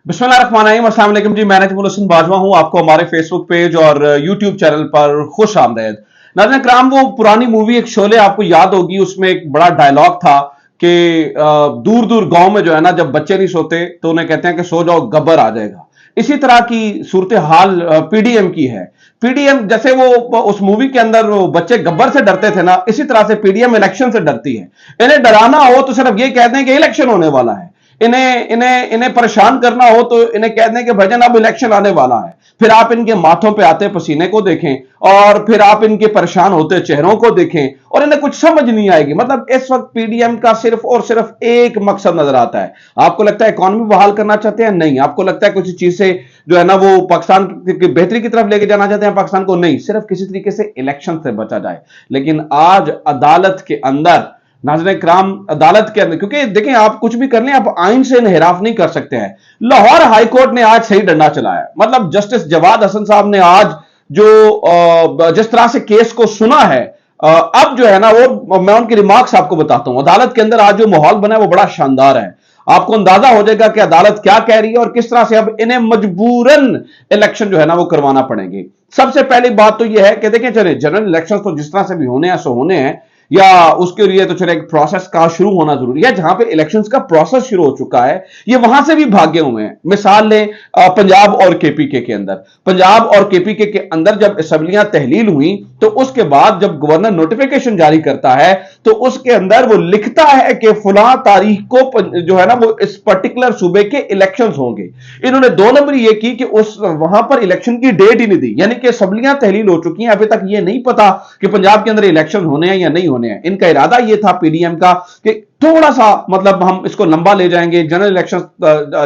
बिस्मिल्लाहिर्रहमानिर्रहीम। अस्सलाम वालेकुम जी, मैं नजमुल हसन बाजवा हूं। आपको हमारे फेसबुक पेज और यूट्यूब चैनल पर खुश आमदेद। नाज़रीन कराम, वो पुरानी मूवी एक शोले आपको याद होगी, उसमें एक बड़ा डायलॉग था कि दूर दूर गांव में जो है ना, जब बच्चे नहीं सोते तो उन्हें कहते हैं कि सो जाओ गब्बर आ जाएगा। इसी तरह की सूरत हाल पीडीएम की है। पीडीएम जैसे वो उस मूवी के अंदर वो बच्चे गब्बर से डरते थे ना, इसी तरह से पीडीएम इलेक्शन से डरती है। इन्हें डराना हो तो सिर्फ ये कहते हैं कि इलेक्शन होने वाला है। इन्हें इन्हें इन्हें परेशान करना हो तो इन्हें कह दें कि भजन अब इलेक्शन आने वाला है। फिर आप इनके माथों पे आते पसीने को देखें और फिर आप इनके परेशान होते चेहरों को देखें और इन्हें कुछ समझ नहीं आएगी। मतलब इस वक्त पीडीएम का सिर्फ और सिर्फ एक मकसद नजर आता है। आपको लगता है इकॉनमी बहाल करना चाहते हैं? नहीं। आपको लगता है कुछ चीज से जो है ना वो पाकिस्तान की बेहतरी की तरफ लेके जाना चाहते हैं पाकिस्तान को? नहीं, सिर्फ किसी तरीके से इलेक्शन से बचा जाए। लेकिन आज अदालत के अंदर, नाज़रीन कराम, अदालत के अंदर, क्योंकि देखें आप कुछ भी कर लें, आप आइन से इन्हिराफ नहीं कर सकते हैं। लाहौर हाई कोर्ट ने आज सही डंडा चलाया। मतलब जस्टिस जवाद हसन साहब ने आज जो जिस तरह से केस को सुना है, अब जो है ना वो मैं उनके रिमार्क्स आपको बताता हूं। अदालत के अंदर आज जो माहौल बना है वो बड़ा शानदार है। आपको अंदाजा हो जाएगा कि अदालत क्या कह रही है और किस तरह से अब इन्हें मजबूरन इलेक्शन जो है ना वो करवाना पड़ेंगे। सबसे पहली बात तो यह है कि देखें, चले जनरल इलेक्शन तो जिस तरह से भी होने हैं सो होने हैं, या उसके लिए तो चले एक प्रोसेस का शुरू होना जरूरी है। जहां पे इलेक्शंस का प्रोसेस शुरू हो चुका है, ये वहां से भी भागे हुए हैं। मिसाल लें पंजाब और केपीके के अंदर। पंजाब और केपीके के अंदर जब असेंबलियां तहलील हुई तो उसके बाद जब गवर्नर नोटिफिकेशन जारी करता है तो उसके अंदर वो लिखता है कि फुला तारीख को जो है ना वो इस पर्टिकुलर सूबे के इलेक्शन होंगे। इन्होंने 2 नंबर ये की कि उस वहां पर इलेक्शन की डेट ही नहीं दी, यानी कि असेंबलियां तहलील हो चुकी हैं, अभी तक ये नहीं पता कि पंजाब के अंदर इलेक्शन होने हैं या नहीं होने हैं। इनका इरादा यह था पीडीएम का कि थोड़ा सा मतलब हम इसको लंबा ले जाएंगे, जनरल इलेक्शन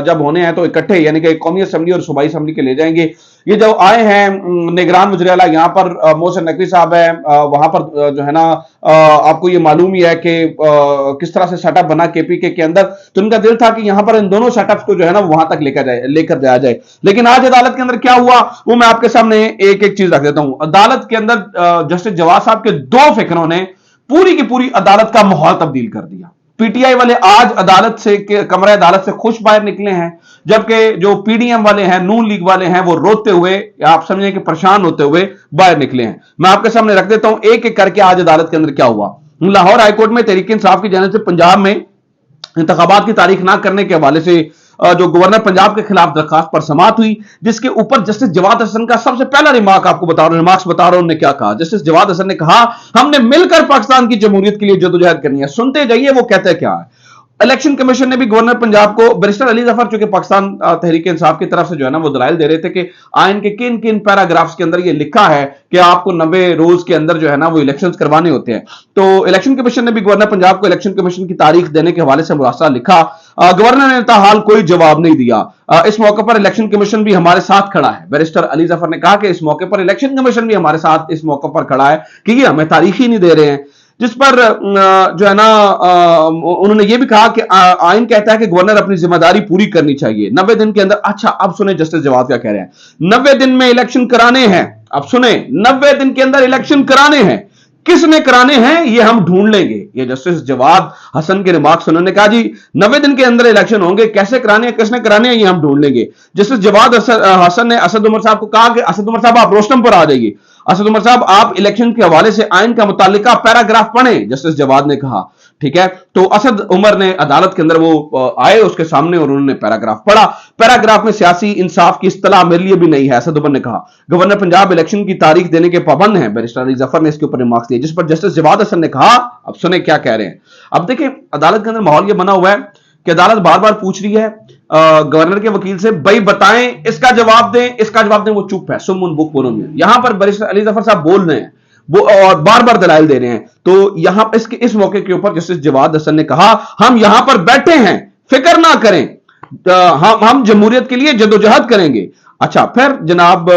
जब होने हैं तो इकट्ठे, यानी कि कौमी असेंबली और सूबाई असेंबली के ले जाएंगे। ये जो आए हैं निगरान वज़ीर आला, यहां पर मोहसिन नकवी साहब है, वहां पर जो है ना आपको ये मालूम ही है कि किस तरह से सेटअप बना केपीके के अंदर। तो उनका दिल था कि यहां पर इन दोनों सेटअप्स को जो है ना वहां तक लेकर जाया जाए। लेकिन आज अदालत के अंदर क्या हुआ वो मैं आपके सामने एक एक चीज रख देता हूं। अदालत के अंदर जस्टिस जवाद साहब के 2 फिक्रों ने पूरी की पूरी अदालत का माहौल तब्दील कर दिया। पीटीआई वाले आज अदालत से कमरे अदालत से खुश बाहर निकले हैं, जबकि जो पीडीएम वाले हैं, नून लीग वाले हैं, वो रोते हुए, आप समझें कि परेशान होते हुए बाहर निकले हैं। मैं आपके सामने रख देता हूं एक एक करके आज अदालत के अंदर क्या हुआ। लाहौर हाईकोर्ट में तहरीक इंसाफ की जानिब से पंजाब में इंतखाबात की तारीख ना करने के हवाले से जो गवर्नर पंजाब के खिलाफ दरखास्त पर समाअत हुई, जिसके ऊपर जस्टिस जवाद हसन का सबसे पहला रिमार्क्स बता रहा हूं। उन्होंने क्या कहा? जस्टिस जवाद हसन ने कहा, हमने मिलकर पाकिस्तान की जमहूरियत के लिए जदोजहद करनी है। सुनते जाइए वो कहते क्या है। इलेक्शन कमीशन ने भी गवर्नर पंजाब को, बैरिस्टर अली जफर चूंकि पाकिस्तान तहरीक इंसाफ की तरफ से जो है ना वो दलाइल दे रहे थे कि आइन के किन किन पैराग्राफ्स के अंदर ये लिखा है कि आपको 90 रोज के अंदर जो है ना वो इलेक्शंस करवाने होते हैं। तो इलेक्शन कमीशन ने भी गवर्नर पंजाब को इलेक्शन कमीशन की तारीख देने के हवाले से मुरासला लिखा। गवर्नर ने ताहाल कोई जवाब नहीं दिया। इस मौके पर इलेक्शन कमीशन भी हमारे साथ खड़ा है। बैरिस्टर अली जफर ने कहा कि इस मौके पर इलेक्शन कमीशन भी हमारे साथ इस मौके पर खड़ा है कि ये हमें तारीख ही नहीं दे रहे हैं। जिस पर जो है ना उन्होंने ये भी कहा कि आइन कहता है कि गवर्नर अपनी जिम्मेदारी पूरी करनी चाहिए 90 दिन के अंदर। अच्छा, अब सुने जस्टिस जवाद क्या कह रहे हैं। 90 दिन में इलेक्शन कराने हैं। अब सुने, 90 दिन के अंदर इलेक्शन कराने हैं। किसने कराने हैं ये हम ढूंढ लेंगे। ये जस्टिस जवाद हसन के रिमार्क्स। उन्होंने कहा जी 90 दिन के अंदर इलेक्शन होंगे, कैसे कराने हैं, किसने कराने हैं ये हम ढूंढ लेंगे। जस्टिस जवाद हसन ने असद उमर साहब को कहा कि असद उमर साहब आप रोस्टम पर आ जाइए। असद उमर साहब आप इलेक्शन के हवाले से आइन का मुतालिका पैराग्राफ पढ़ें, जस्टिस जवाद ने कहा। ठीक है, तो असद उमर ने अदालत के अंदर वो आए उसके सामने और उन्होंने पैराग्राफ पढ़ा। पैराग्राफ में सियासी इंसाफ की इस्तिलाह मेरे लिए भी नहीं है। असद उमर ने कहा गवर्नर पंजाब इलेक्शन की तारीख देने के पाबंद हैं। बैरिस्टर अली जफर ने इसके ऊपर रिमार्क्स दिए, जिस पर जस्टिस जवाद हसन ने कहा, अब सुने क्या कह रहे हैं। अब देखिए अदालत के अंदर माहौल ये बना हुआ है कि अदालत बार बार पूछ रही है गवर्नर के वकील से, भाई बताएं, इसका जवाब दें, इसका जवाब दें। वो चुप है, सुम्मुन बुक बोलो। यहां पर बैरिस्टर अली जफर साहब बोल रहे हैं वो और बार बार दलाइल दे रहे हैं। तो यहां इस मौके के ऊपर जस्टिस जवाद हसन ने कहा, हम यहां पर बैठे हैं, फिक्र ना करें, हम जमहूरियत के लिए जदोजहद करेंगे। अच्छा, फिर जनाब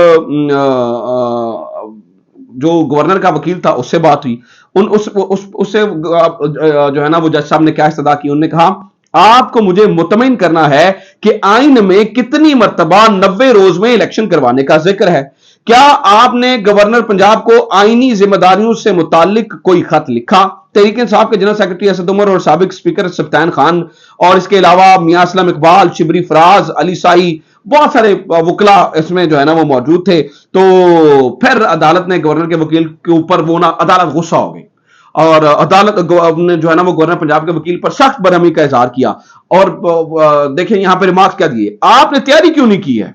जो गवर्नर का वकील था उससे बात हुई। उससे जो है ना वो जज साहब ने क्या इस्तदा की। उन्होंने कहा आपको मुझे मुतमिन करना है कि आइन में कितनी मर्तबा 90 रोज में इलेक्शन करवाने का जिक्र है। क्या आपने गवर्नर पंजाब को आईनी जिम्मेदारियों से मुतालिक कोई खत लिखा? तहरीक इंसाफ के जनरल सेक्रेटरी असद उमर और साबिक स्पीकर सफ्तान खान, और इसके अलावा मियां असलम इकबाल, शिबरी फराज, अली साई, बहुत सारे वकला इसमें जो है ना वो मौजूद थे। तो फिर अदालत ने गवर्नर के वकील के ऊपर वो ना अदालत गुस्सा हो गई और अदालत ने जो है ना वो गवर्नर पंजाब के वकील पर सख्त बरहमी का इजहार किया। और देखें यहां पर रिमार्क्स क्या दिए, आपने तैयारी क्यों नहीं की है।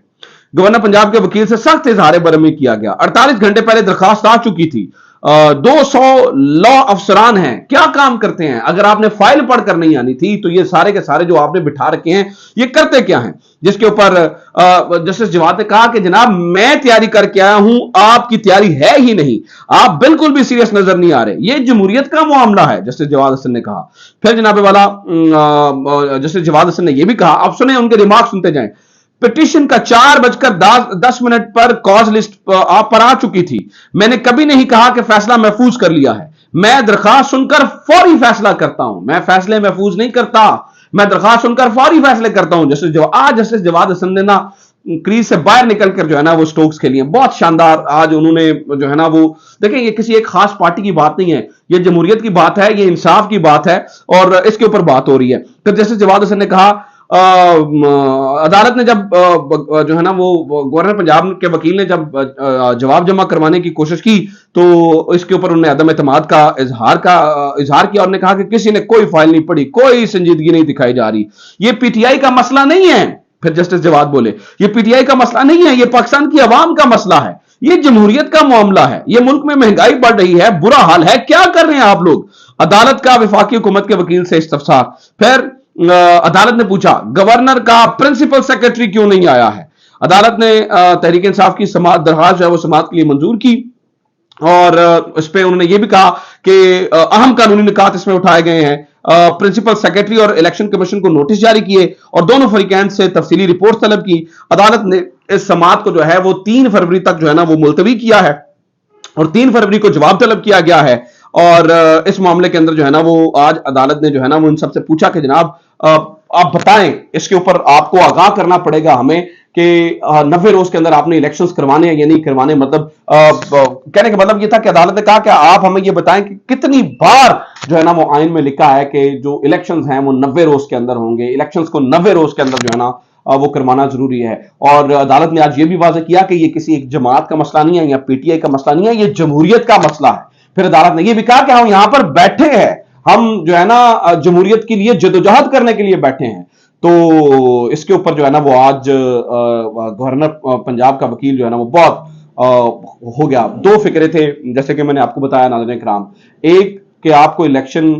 गवर्नर पंजाब के वकील से सख्त इजहार बरहमी किया गया। 48 घंटे पहले दरखास्त आ चुकी थी। 200 लॉ अफसरान हैं, क्या काम करते हैं। अगर आपने फाइल पढ़कर नहीं आनी थी तो ये सारे के सारे जो आपने बिठा रखे हैं ये करते क्या हैं। जिसके ऊपर जस्टिस जवाद ने कहा कि जनाब मैं तैयारी करके आया हूं, आपकी तैयारी है ही नहीं, आप बिल्कुल भी सीरियस नजर नहीं आ रहे, ये जमहूरियत का मामला है, जस्टिस जवाद हसन ने कहा। फिर जनाब वाला जस्टिस जवाद हसन ने यह भी कहा, आप सुने उनके रिमार्क सुनते जाएं। पिटीशन का 4:10 पर कॉज लिस्ट आप पर आ चुकी थी। मैंने कभी नहीं कहा कि फैसला महफूज कर लिया है। मैं दरखास्त सुनकर फौरी फैसला करता हूं। मैं फैसले महफूज नहीं करता, मैं दरखास्त सुनकर फौरी फैसले करता हूं। जस्टिस जवाद हसन ने ना क्रीज से बाहर निकलकर जो है ना वो स्ट्रोक्स खेली हैं, बहुत शानदार। आज उन्होंने जो है ना वो देखें, ये किसी एक खास पार्टी की बात नहीं है, ये जमहूरियत की बात है, ये इंसाफ की बात है और इसके ऊपर बात हो रही है। तो जस्टिस जवाद हसन ने कहा अदालत ने जब जो है ना वो गवर्नर पंजाब के वकील ने जब जवाब जमा करवाने की कोशिश की तो इसके ऊपर उन्होंने अदम एतमाद का इजहार किया और ने कहा कि किसी ने कोई फाइल नहीं पढ़ी, कोई संजीदगी नहीं दिखाई जा रही, ये पीटीआई का मसला नहीं है। फिर जस्टिस जवाद बोले ये पीटीआई का मसला नहीं है, ये पाकिस्तान की आवाम का मसला है, ये जमहूरियत का मामला है, ये मुल्क में महंगाई बढ़ रही है, बुरा हाल है, क्या कर रहे हैं आप लोग। अदालत का वफाकी हुकूमत के वकील से इस्तफसार। फिर अदालत ने पूछा गवर्नर का प्रिंसिपल सेक्रेटरी क्यों नहीं आया है। अदालत ने तहरीक इंसाफ की दरखास्त जो है वो समाअत के लिए मंजूर की और इस पे उन्होंने ये भी कहा कि अहम कानूनी निकात इसमें उठाए गए हैं। प्रिंसिपल सेक्रेटरी और इलेक्शन कमीशन को नोटिस जारी किए और दोनों फरीकैन से तफसीली रिपोर्ट तलब की। अदालत ने इस समाअत को जो है वो 3 फरवरी तक जो है ना वो मुलतवी किया है और 3 फरवरी को जवाब तलब किया गया है। और इस मामले के अंदर जो है ना वो आज अदालत ने जो है ना वो इन सबसे पूछा कि जनाब आप बताएं, इसके ऊपर आपको आगाह करना पड़ेगा हमें कि 90 रोज के अंदर आपने इलेक्शंस करवाने हैं या नहीं करवाने। मतलब कहने का मतलब ये था कि अदालत ने कहा कि आप हमें ये बताएं कि कितनी बार जो है ना वो आइन में लिखा है कि जो इलेक्शंस हैं वो 90 रोज के अंदर होंगे, इलेक्शंस को 90 रोज के अंदर जो है ना वो करवाना जरूरी है। और अदालत ने आज ये भी वाज़ेह किया कि ये किसी एक जमात का मसला नहीं है या पीटीआई का मसला नहीं है, ये जमहूरियत का मसला है। फिर अदालत ने यह भी कहा कि हम यहां पर बैठे हैं, हम जो है ना जमहूरियत के लिए जदोजहद करने के लिए बैठे हैं। तो इसके ऊपर जो है ना वो आज गवर्नर पंजाब का वकील जो है ना वो बहुत हो गया। 2 फिक्रे थे जैसे कि मैंने आपको बताया नाज़रीन इकराम, एक कि आपको इलेक्शन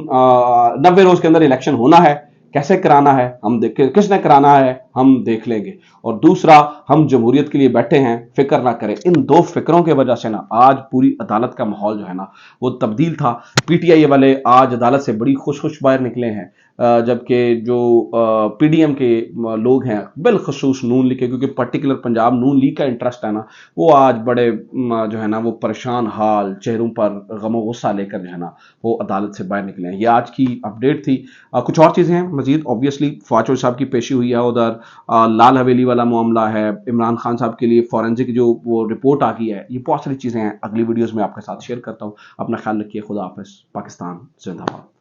90 रोज के अंदर इलेक्शन होना है, कैसे कराना है हम देख, किसने कराना है हम देख लेंगे, और दूसरा हम जमहूरियत के लिए बैठे हैं, फिक्र ना करें। इन 2 फिक्रों की वजह से ना आज पूरी अदालत का माहौल जो है ना वो तब्दील था। पीटीआई वाले आज अदालत से बड़ी खुश बाहर निकले हैं, जबकि जो पीडीएम के लोग हैं बिलखसूस नून लीग के, क्योंकि पर्टिकुलर पंजाब नून लीग का इंटरेस्ट है ना, वो आज बड़े जो है ना वो परेशान हाल चेहरों पर गमो गुस्सा लेकर जो है ना वो अदालत से बाहर निकले हैं। ये आज की अपडेट थी। कुछ और चीज़ें हैं मजीद, ऑब्वियसली फवाद चौधरी साहब की पेशी हुई है, उधर लाल हवेली वाला मामला है, इमरान खान साहब के लिए फॉरेंसिक जो वो रिपोर्ट आ गई है, ये बहुत सारी चीज़ें हैं। अगली वीडियोज़ में आपके साथ शेयर करता हूँ। अपना ख्याल रखिए, खुदा हाफिज़, पाकिस्तान जिंदाबाद।